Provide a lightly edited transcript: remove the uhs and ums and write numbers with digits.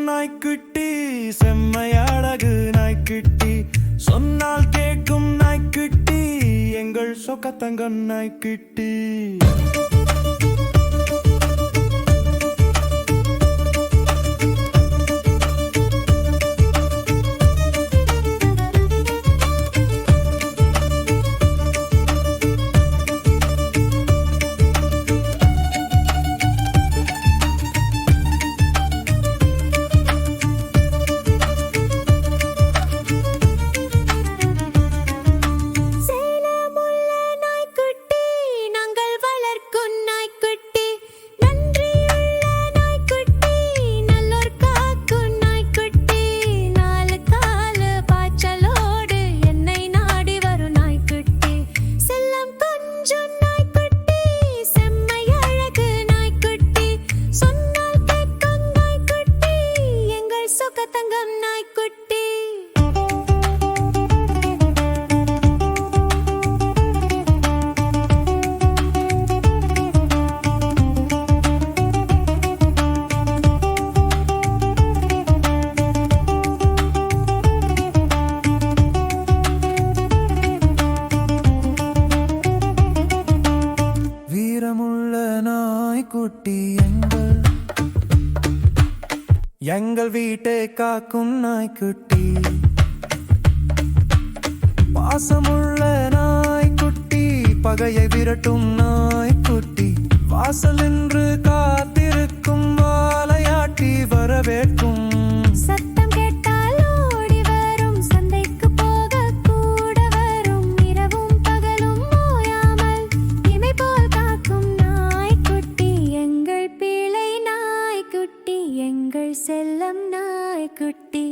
நாய்க்குட்டி, செம்மையழகு நாய்க்குட்டி, சொன்னால் கேட்கும் நாய்க்குட்டி, எங்கள் சொக்கத்தங்கம் நாய்க்குட்டி. நாய்க்குட்டி எங்கள் வீட்டை காக்கும் நாய்க்குட்டி, பாசமுள்ள நாய்க்குட்டி, பகையை விரட்டும் நாய்க்குட்டி, வாசல் என்று காத்திருக்கும், வாலையாட்டி வரவேற்கும். சத்தம் கேட்டால் ஓடி வரும், சந்தைக்கு போக கூட வரும், இரவும் பகலும் ஓயாமல் இமை போல் காக்கும் நாய்க்குட்டி, எங்கள் பிள்ளை நாய்க்குட்டி, எங்கள் செல்லம் நாய்க்குட்டி.